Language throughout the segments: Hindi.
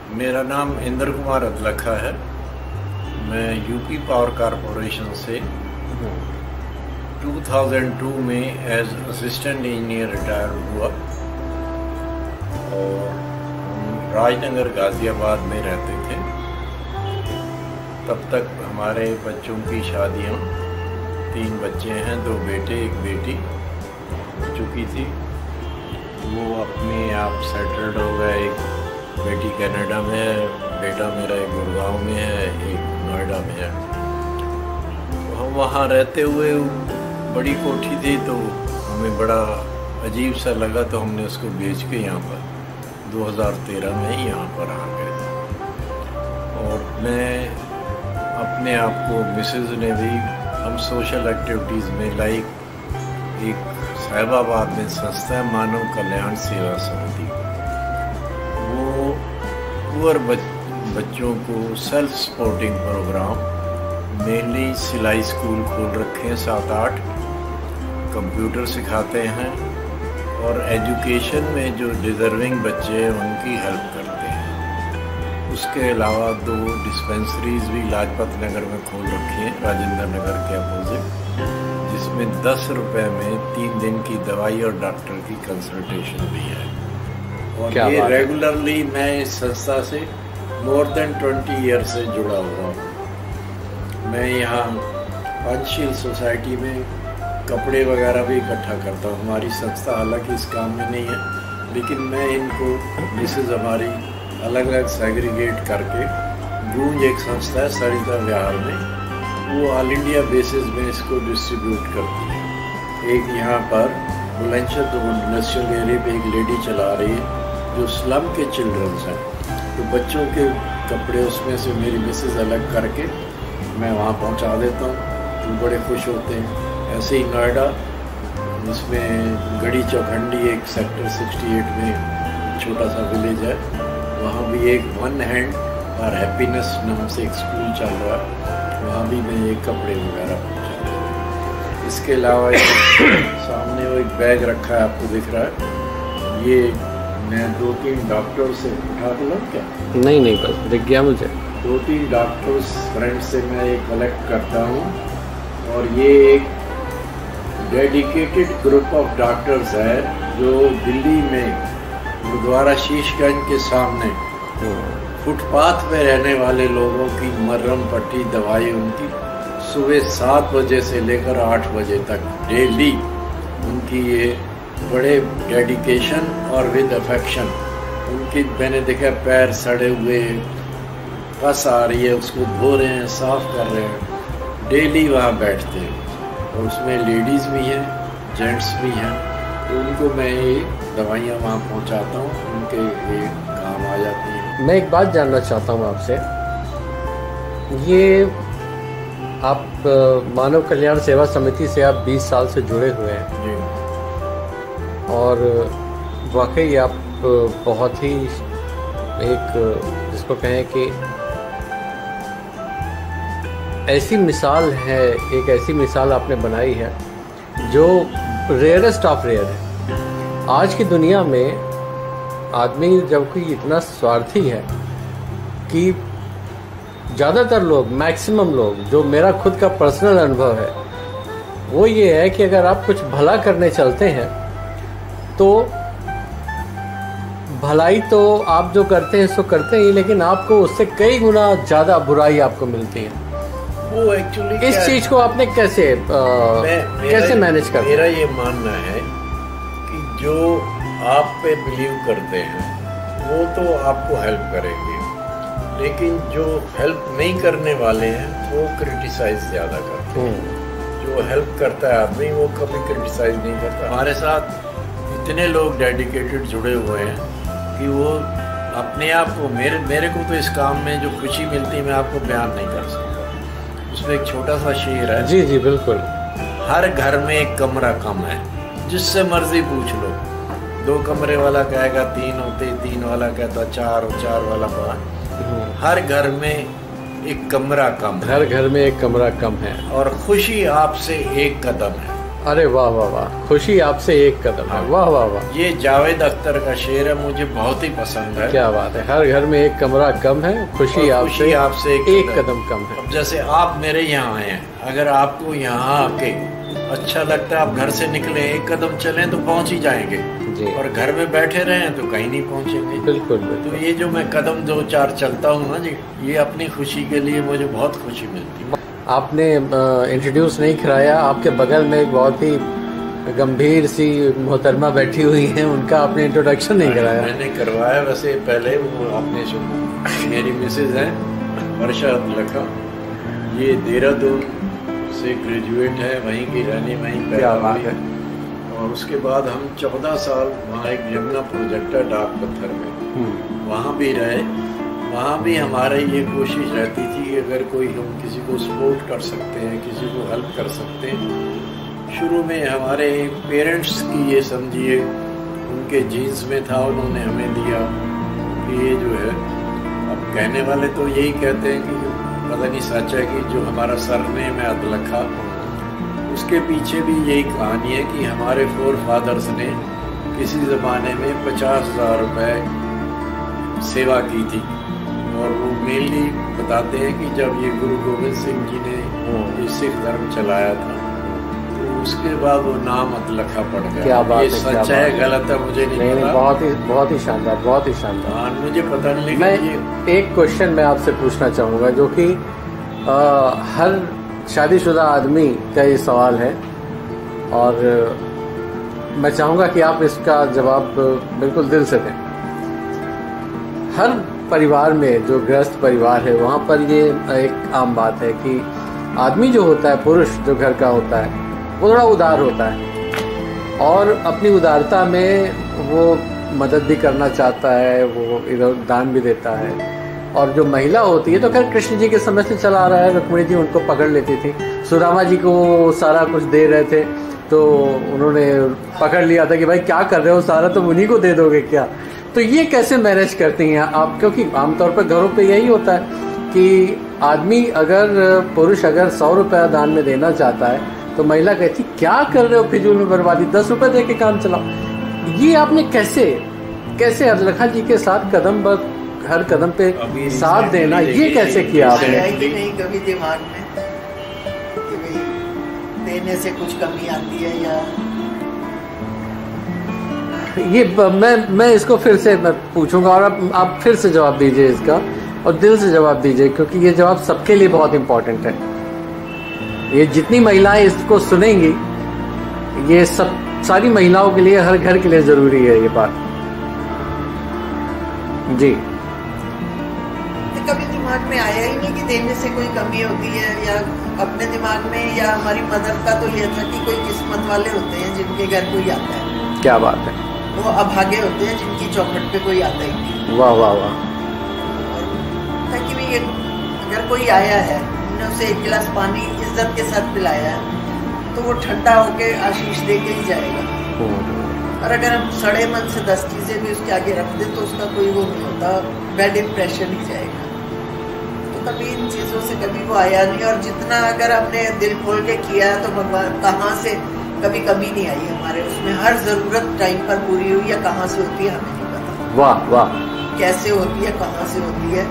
मेरा नाम इंद्र कुमार अदलखा है। मैं यूपी पावर कॉरपोरेशन से 2002 में एज असिस्टेंट इंजीनियर रिटायर हुआ और हम राजनगर गाज़ियाबाद में रहते थे। तब तक हमारे बच्चों की शादियां, 3 बच्चे हैं, 2 बेटे 1 बेटी हो चुकी थी। वो अपने आप सेटल्ड हो गए। एक बेटी कनाडा में है, बेटा मेरा एक गुड़गांव में है, एक नोएडा में है। तो हम वहाँ रहते हुए, बड़ी कोठी थी तो हमें बड़ा अजीब सा लगा, तो हमने उसको बेच के यहाँ पर 2013 में ही यहाँ पर आ गए। और मैं अपने आप को, मिसेज ने भी, हम सोशल एक्टिविटीज़ में एक साहिबाबाद में संस्था है मानव कल्याण सेवा समिति, वो पुअर बच्चों को सेल्फ सपोर्टिंग प्रोग्राम, मेनली सिलाई स्कूल खोल रखे हैं 7-8, कंप्यूटर सिखाते हैं और एजुकेशन में जो डिज़र्विंग बच्चे हैं उनकी हेल्प करते हैं। उसके अलावा 2 डिस्पेंसरीज भी लाजपत नगर में खोल रखी हैं, राजेंद्र नगर के अपोजिट, जिसमें 10 रुपये में 3 दिन की दवाई और डॉक्टर की कंसल्टेशन भी है। और ये रेगुलरली मैं इस संस्था से मोर देन 20 ईयर से जुड़ा हुआ हूँ। मैं यहाँ पंचशील सोसाइटी में कपड़े वगैरह भी इकट्ठा करता हूँ। हमारी संस्था हालांकि इस काम में नहीं है, लेकिन मैं इनको, मिसेज हमारी, अलग अलग सेग्रीगेट करके, गूंज एक संस्था है सरिता विहार में, वो ऑल इंडिया बेसिस में इसको डिस्ट्रीब्यूट करती है। एक यहाँ पर बुलंदशहर इंडस्ट्रियल एरिया पे एक लेडी चला रही है जो स्लम के चिल्ड्रंस हैं, तो बच्चों के कपड़े उसमें से मेरी मिसेज अलग करके मैं वहाँ पहुँचा देता हूँ, तो बड़े खुश होते हैं। ऐसे ही नोएडा, उसमें गढ़ी चौखंडी एक सेक्टर 68 में छोटा सा विलेज है, वहाँ भी एक वन हैंड और हैप्पीनेस नाम से एक स्कूल चल रहा है, वहाँ भी मैं एक कपड़े वगैरह पहुँचा देता हूँ। इसके अलावा सामने वो एक बैग रखा है, आपको दिख रहा है, ये मैं 2-3 डॉक्टर से उठा लूँ क्या? नहीं, बस दिख गया मुझे। 2-3 डॉक्टर्स फ्रेंड से मैं ये कलेक्ट करता हूँ, और ये एक डेडिकेटेड ग्रुप ऑफ डॉक्टर्स है जो दिल्ली में गुरुद्वारा शीशगंज के सामने फुटपाथ में रहने वाले लोगों की मरहम पट्टी, दवाई उनकी सुबह 7 बजे से लेकर 8 बजे तक डेली उनकी, ये बड़े डेडिकेशन और विद अफेक्शन उनकी, मैंने देखा पैर सड़े हुए, पस आ रही है, उसको धो रहे हैं, साफ कर रहे हैं, डेली वहाँ बैठते हैं। और उसमें लेडीज़ भी हैं, जेंट्स भी हैं, तो उनको मैं ये दवाइयाँ वहाँ पहुँचाता हूँ, उनके ये काम आ जाती हैं। मैं एक बात जानना चाहता हूँ आपसे, ये आप मानव कल्याण सेवा समिति से आप 20 साल से जुड़े हुए हैं जी, और वाकई आप बहुत ही एक, जिसको कहें कि ऐसी मिसाल है, एक ऐसी मिसाल आपने बनाई है जो रेयरेस्ट ऑफ रेयर है। आज की दुनिया में आदमी जब कोई इतना स्वार्थी है कि ज़्यादातर लोग, मैक्सिमम लोग, जो मेरा खुद का पर्सनल अनुभव है वो ये है कि अगर आप कुछ भला करने चलते हैं तो भलाई तो आप जो करते हैं सो करते हैं, लेकिन आपको उससे कई गुना ज़्यादा बुराई आपको मिलती है। वो एक्चुअली इस चीज को आपने कैसे मैनेज कर? मेरा ये मानना है कि जो आप पे बिलीव करते हैं वो तो आपको हेल्प करेंगे, लेकिन जो हेल्प नहीं करने वाले हैं वो क्रिटिसाइज ज़्यादा करते हैं। जो हेल्प करता है आदमी वो कभी क्रिटिसाइज नहीं करता। हमारे साथ इतने लोग डेडिकेटेड जुड़े हुए हैं कि वो अपने आप को, मेरे को तो इस काम में जो खुशी मिलती है मैं आपको बयान नहीं कर सकता। उसमें एक छोटा सा शेर है। जी बिल्कुल। हर घर में एक कमरा कम है, जिससे मर्जी पूछ लो। 2 कमरे वाला कहेगा 3 होते, 3 वाला कहता 4 और 4 वाला 5। हर घर में एक कमरा कम है। हर घर में एक कमरा कम है। और खुशी आपसे एक कदम है। अरे वाह वाह वाह, खुशी आपसे एक कदम है। वाह वाह वाह, ये जावेद अख्तर का शेर है, मुझे बहुत ही पसंद है। क्या बात है, हर घर में एक कमरा कम है, खुशी आपसे एक कदम कम है। अब जैसे आप मेरे यहाँ आए हैं, अगर आपको यहाँ आके अच्छा लगता है, आप घर से निकले एक कदम चलें तो पहुँच ही जाएंगे जी। और घर में बैठे रहें तो कहीं नहीं पहुँचेंगे। बिल्कुल तो ये जो मैं कदम 2-4 चलता हूँ ना जी, ये अपनी खुशी के लिए मुझे बहुत खुशी मिलती है। आपने इंट्रोड्यूस नहीं कराया, आपके बगल में एक बहुत ही गंभीर सी मोहतरमा बैठी हुई हैं, उनका आपने इंट्रोडक्शन नहीं कराया। मैंने करवाया वैसे पहले, वो आपने सुना। मेरी मिसेज है वर्षा लखा, ये देहरादून से ग्रेजुएट है, वहीं की रहने वहीं पैदा हुई है। और उसके बाद हम 14 साल वहाँ एक यमुना प्रोजेक्ट है डाक पत्थर में, वहाँ भी रहे। वहाँ भी हमारे ये कोशिश रहती थी कि अगर कोई हम किसी को सपोर्ट कर सकते हैं, किसी को हेल्प कर सकते हैं। शुरू में हमारे पेरेंट्स की ये समझिए उनके जीन्स में था, उन्होंने हमें दिया कि ये जो है, अब कहने वाले तो यही कहते हैं कि पता नहीं सच है कि जो हमारा सरनेम है अदलखा, उसके पीछे भी यही कहानी है कि हमारे फोर फादर्स ने किसी ज़माने में 50,000 रुपये सेवा की थी। और वो मेनली बताते हैं कि जब ये गुरु गोविंद सिंह जी ने ये सिख धर्म चलाया था, तो उसके बाद वो नाम अदलखा पड़ गया। क्या बात ये है, सच है गलत है मुझे नहीं पता। बहुत ही शानदार, बहुत ही शानदार। हाँ, मुझे पता नहीं। मैं एक क्वेश्चन मैं आपसे पूछना चाहूँगा, जो कि हर शादीशुदा आदमी का ये सवाल है, और मैं चाहूँगा कि आप इसका जवाब बिल्कुल दिल से दें। हर परिवार में, जो गृहस्थ परिवार है, वहाँ पर ये एक आम बात है कि आदमी जो होता है, पुरुष जो घर का होता है, वो थोड़ा उदार होता है और अपनी उदारता में वो मदद भी करना चाहता है, वो इधर दान भी देता है। और जो महिला होती है, तो खैर कृष्ण जी के समय से चला आ रहा है, रुक्मिणी जी उनको पकड़ लेती थी, सुदामा जी को सारा कुछ दे रहे थे तो उन्होंने पकड़ लिया था कि भाई क्या कर रहे हो, सारा तो उन्हीं को दे दोगे क्या। तो ये कैसे मैनेज करती हैं आप, क्योंकि आमतौर पर घरों पे यही होता है कि आदमी अगर, पुरुष अगर 100 रुपया दान में देना चाहता है तो महिला कहती क्या कर रहे हो, फिजूल में बर्बादी, 10 रुपये दे के काम चलाओ। ये आपने कैसे अदलखा जी के साथ कदम ब हर कदम पे साथ देना, ये कैसे किया आपने? नहीं कभी दिमाग में कि भाई देने से कुछ कमी आती है या ये मैं इसको फिर से मैं पूछूंगा और आप फिर से जवाब दीजिए इसका, और दिल से जवाब दीजिए, क्योंकि ये जवाब सबके लिए बहुत इम्पोर्टेंट है। ये जितनी महिलाएं इसको सुनेंगी, ये सब सारी महिलाओं के लिए, हर घर के लिए जरूरी है ये बात जी। कभी दिमाग में आया ही नहीं कि देने से कोई कमी होती है, या अपने दिमाग में, या हमारी मदर का तो ये था कि कोई किस्मत वाले होते हैं जिनके घर कोई आता है। क्या बात है, वो अभागे होते हैं जिनकी चौखट पे कोई आता ही नहीं। वाह वाह वाह। ताकि भी अगर कोई आया है, हमने उसे एक गिलास पानी इज्जत के साथ पिलाया है, तो वो ठंडा होके आशीष दे के ही जाएगा। और अगर हम सड़े मन से 10 चीजें भी उसके आगे रख दें तो उसका कोई वो नहीं होता, बैड इम्प्रेशन ही जाएगा। तो कभी इन चीजों से कभी वो आया नहीं, और जितना अगर हमने दिल खोल के किया है तो भगवान कहाँ से कभी कमी नहीं आई हमारे उसमें। हर जरूरत टाइम पर पूरी हुई है, कहाँ से होती है हमें नहीं पता। वाह वाह। कैसे होती है, कहाँ से होती है,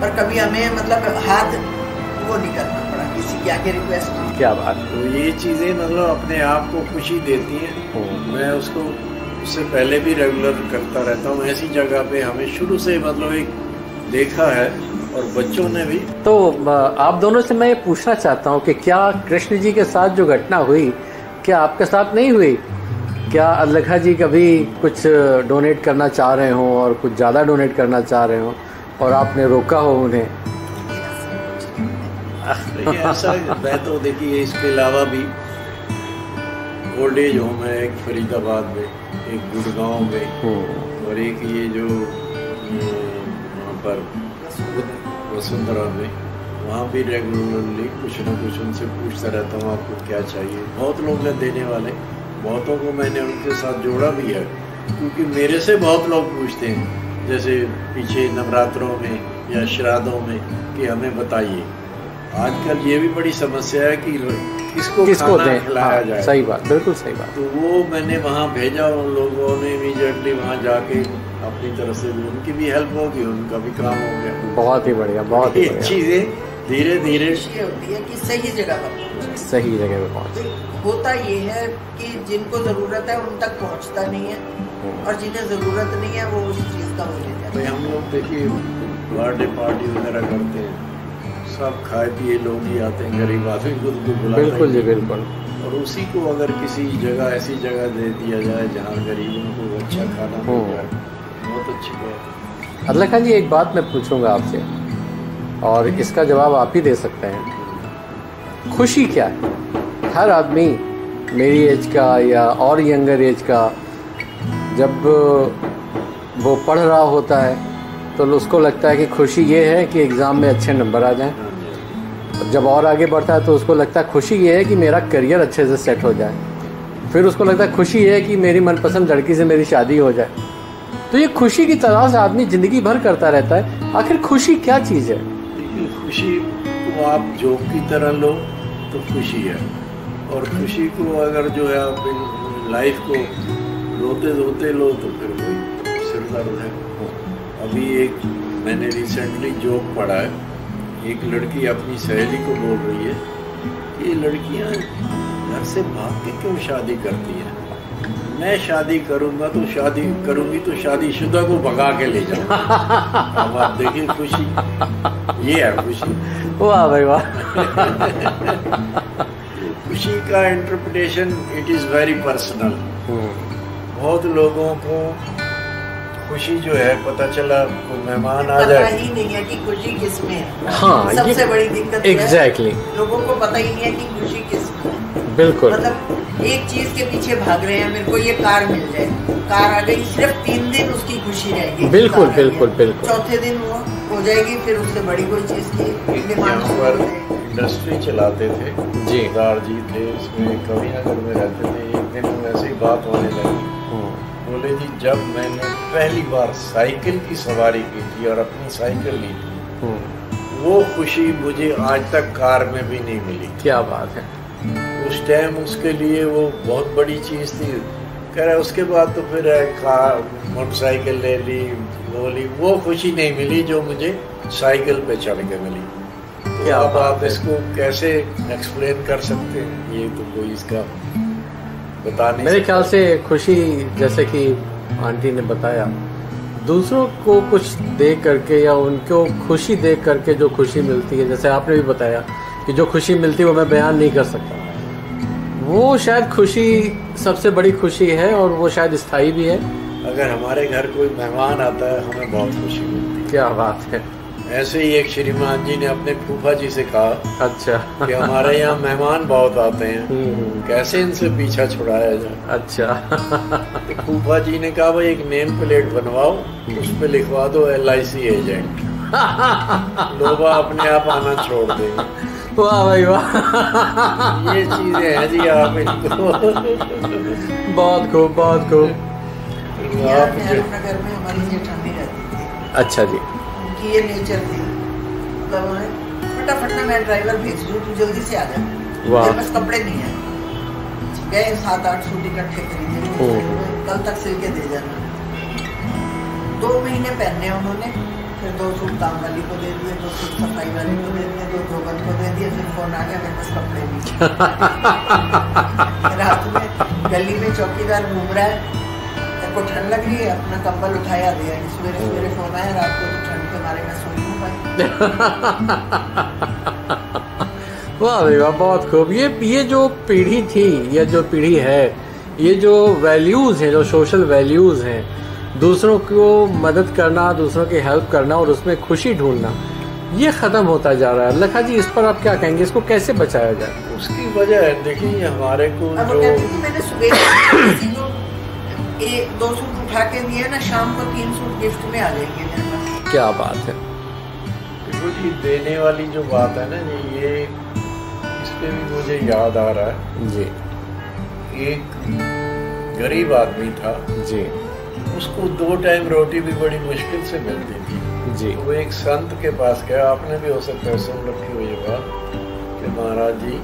पर कभी हमें मतलब हाथ वो नहीं करना पड़ा किसी के आगे रिक्वेस्ट। क्या बात। तो ये चीजें मतलब अपने आप को खुशी देती हैं। मैं उसको उससे पहले भी रेगुलर करता रहता हूँ। ऐसी जगह पे हमें शुरू से मतलब एक देखा है, और बच्चों ने भी। तो आप दोनों से मैं ये पूछना चाहता हूँ कि क्या कृष्ण जी के साथ जो घटना हुई, क्या आपके साथ नहीं हुई? क्या अदलखा जी कभी कुछ डोनेट करना चाह रहे हों और कुछ ज़्यादा डोनेट करना चाह रहे हों और आपने रोका हो उन्हें? ऐसा मैं तो देखिए, इसके अलावा भी ओल्ड एज होम है एक फरीदाबाद में, एक गुड़गांव में, और एक ये जो वहाँ पर वसुंधरा में, वहाँ भी रेगुलरली कुछ न कुछ उनसे पूछता रहता हूँ आपको क्या चाहिए। बहुत लोग हैं देने वाले, बहुतों को मैंने उनके साथ जोड़ा भी है, क्योंकि मेरे से बहुत लोग पूछते हैं, जैसे पीछे नवरात्रों में या श्राद्धों में, कि हमें बताइए। आजकल ये भी बड़ी समस्या है कि किसको खाना खिलाया जाए। सही बात, बिल्कुल सही बात। तो वो मैंने वहाँ भेजा, उन लोगों ने इमीडिएटली वहाँ जाके अपनी तरफ से भी उनकी भी हेल्प होगी, उनका भी काम हो गया। बहुत ही बढ़िया, बहुत ही बढ़िया। चीजें धीरे धीरे होती है कि सही जगह पर, सही जगह पे पहुँच। होता ये है कि जिनको जरूरत है उन तक पहुँचता नहीं है, और जिन्हें जरूरत नहीं है वो उस चीज का हो लेते हैं। हम लोग देखिए बर्थडे पार्टी वगैरह करते हैं, सब खाए पिए लोग ही आते हैं, गरीब आदमी खुद को बुलाते हैं। बिल्कुल जी, बिल्कुल। और उसी को अगर किसी जगह ऐसी जगह दे दिया जाए जहाँ गरीबों को अच्छा खाना मिल जाए, बहुत अच्छी बात है। अदला खान जी, एक बात मैं पूछूंगा आपसे, और इसका जवाब आप ही दे सकते हैं। खुशी क्या है? हर आदमी मेरी एज का या और यंगर एज का जब वो पढ़ रहा होता है तो उसको लगता है कि खुशी ये है कि एग्ज़ाम में अच्छे नंबर आ जाएं। जब और आगे बढ़ता है तो उसको लगता है खुशी ये है कि मेरा करियर अच्छे से सेट हो जाए। फिर उसको लगता है खुशी ये है कि मेरी मनपसंद लड़की से मेरी शादी हो जाए। तो ये खुशी की तलाश आदमी ज़िंदगी भर करता रहता है। आखिर खुशी क्या चीज़ है? खुशी को आप जोक की तरह लो तो खुशी है, और खुशी को अगर जो है आप लाइफ को रोते धोते लो तो फिर वही सिर दर्द है। अभी एक मैंने रिसेंटली जोक पढ़ा है, एक लड़की अपनी सहेली को बोल रही है कि ये लड़कियां घर से भाग के क्यों शादी करती हैं, मैं शादी करूंगा तो शादी करूंगी तो शादीशुदा को भगा के ले जाऊंगा। अब आप देखिए खुशी, ये है खुशी। वाह भाई वाह। खुशी का interpretation it is very personal. बहुत लोगों को खुशी जो है पता चला कोई मेहमान आ जाए, पता ही नहीं है कि खुशी किसमें है। हाँ, सबसे बड़ी दिक्कत एग्जैक्टली लोगों को पता ही नहीं है कि खुशी किसमें है। बिल्कुल, मतलब एक चीज के पीछे भाग रहे हैं, मेरे को ये कार मिल जाए, कार आ गई, सिर्फ 3 दिन उसकी खुशी रहेगी। बिल्कुल बिल्कुल बिल्कुल। चौथे दिन वो हो जाएगी, फिर उससे बड़ी कोई चीज की डिमांड शुरू हो जाएगी। इंडस्ट्री चलाते थे जी, जी थे, इसमें कविनगर में रहते थे। एक दिन ऐसे ही बात होने लगी, बोले जी जब मैंने पहली बार साइकिल की सवारी की थी और अपनी साइकिल ली थी, वो खुशी मुझे आज तक कार में भी नहीं मिली। क्या बात है। उस टाइम उसके लिए वो बहुत बड़ी चीज थी। कह रहा उसके बाद तो फिर कार मोटरसाइकिल ले ली, वो खुशी नहीं मिली जो मुझे साइकिल पे चढ़ के मिली। तो क्या अब आप इसको कैसे एक्सप्लेन कर सकते हैं, ये तो कोई इसका बता नहीं। मेरे ख्याल से खुशी, जैसे कि आंटी ने बताया, दूसरों को कुछ दे करके या उनको खुशी दे करके जो खुशी मिलती है, जैसे आपने भी बताया कि जो खुशी मिलती है वो मैं बयान नहीं कर सकता, वो शायद खुशी सबसे बड़ी खुशी है, और वो शायद स्थायी भी है। अगर हमारे घर कोई मेहमान आता है हमें बहुत खुशी मिलती है। क्या बात है। ऐसे ही एक श्रीमान जी ने अपने फूफा जी से कहा, अच्छा, कि हमारे यहाँ मेहमान बहुत आते हैं, कैसे इनसे पीछा छुड़ाया जाए। अच्छा। तो फूफा जी ने कहा भाई एक नेम प्लेट बनवाओ, उस पे लिखवा दो LIC एजेंट, लोग अपने आप आना छोड़ देंगे। वाह भाई वाह। ये चीजें हैं जी, आप इनको बहुत खूब, बहुत खूब। आप नगर में हमारी जेठानी रहती थी। अच्छा जी। उनकी ये नेचर थी, मतलब फटाफट ना मैं ड्राइवर भेज दूँ, तू जल्दी से आ जा, मेरे पास कपड़े नहीं है। गए 7-8 सूट इकट्ठे खरीदे, कल तक सिल के दे जाना। 2 महीने पहने उन्होंने, फिर 2 सूट काम वाली को दे दिए, 2 सूट सफाई वाले को दे दिए, 2 धोबन को दे दिए। फिर फोन आ गया, मेरे पास कपड़े नहीं। रात में गली में चौकीदार घूम रहा है, तेरे को ठंड लग रही है, अपना कंबल उठाया दिया। सवेरे सवेरे फोन आया, रात को तो ठंड के मारे मैं सो नहीं पाई। वाह भाई वाह, बहुत खूब। ये जो पीढ़ी थी या जो पीढ़ी है, ये जो वैल्यूज हैं, जो सोशल वैल्यूज हैं, दूसरों को मदद करना, दूसरों की हेल्प करना और उसमें खुशी ढूंढना, ये खत्म होता जा रहा है। लखा जी, इस पर आप क्या कहेंगे, इसको कैसे बचाया जाए? उसकी वजह है, देखिए हमारे को जो मैंने सुबह 2 सूट उठा के दिए ना, शाम को 3 सूट गिफ्ट में आ जाएंगे मेरे पास। क्या बात है। देखो जी, देने वाली जो बात है ना जी, ये इस पे भी मुझे याद आ रहा है जी। एक गरीब आदमी था जी, उसको 2 टाइम रोटी भी बड़ी मुश्किल से मिलती थी। जी। तो वो एक संत के पास गया, आपने भी हो सकता है सुन रखी हुई बात कि महाराज जी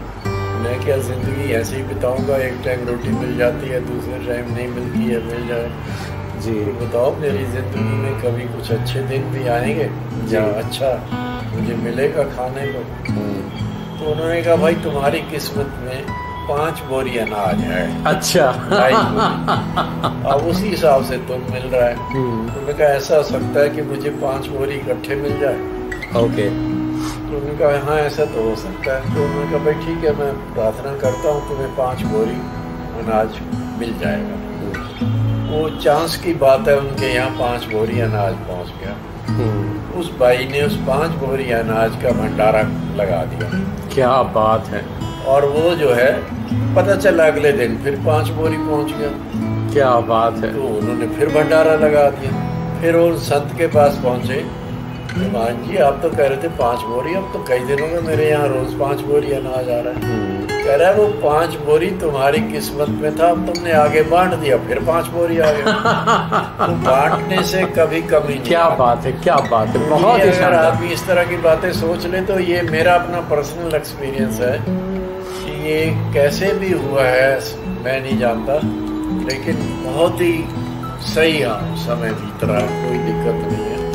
मैं क्या ज़िंदगी ऐसे ही बिताऊंगा, एक टाइम रोटी मिल जाती है, दूसरे टाइम नहीं मिलती है, मिल जाए जी। तो बताओ मेरी ज़िंदगी में कभी कुछ अच्छे दिन भी आएंगे या अच्छा मुझे मिलेगा खाने को? तो उन्होंने कहा भाई तुम्हारी किस्मत में 5 बोरी अनाज है। अच्छा। अब उसी हिसाब से तुम मिल रहा है। उन्होंने कहा ऐसा हो सकता है कि मुझे 5 बोरी इकट्ठे मिल जाए। ओके। तो उन्होंने कहा हाँ ऐसा तो हो सकता है। तो उन्होंने कहा भाई ठीक है मैं प्रार्थना करता हूँ तुम्हें 5 बोरी अनाज मिल जाएगा। वो चांस की बात है उनके यहाँ 5 बोरी अनाज पहुँच गया। उस भाई ने उस 5 बोरी अनाज का भंडारा लगा दिया। क्या बात है। और वो जो है पता चला अगले दिन फिर 5 बोरी पहुँच गया। क्या बात है। तो उन्होंने फिर भंडारा लगा दिया। फिर वो संत के पास पहुँचे, मान जी आप तो कह रहे थे 5 बोरी, अब तो कई दिनों में मेरे यहाँ रोज 5 बोरी अनाज आ रहा है। कह रहा है वो 5 बोरी तुम्हारी किस्मत में था, अब तुमने आगे बांट दिया फिर 5 बोरी आ गया। तो बांटने से कभी कमी नहीं। क्या बात है, क्या बात है, बहुत ही अगर आदमी इस तरह की बातें सोच ले तो ये मेरा अपना पर्सनल एक्सपीरियंस है कि ये कैसे भी हुआ है मैं नहीं जानता, लेकिन बहुत ही सही हाँ समय बीत रहा है, कोई दिक्कत नहीं है।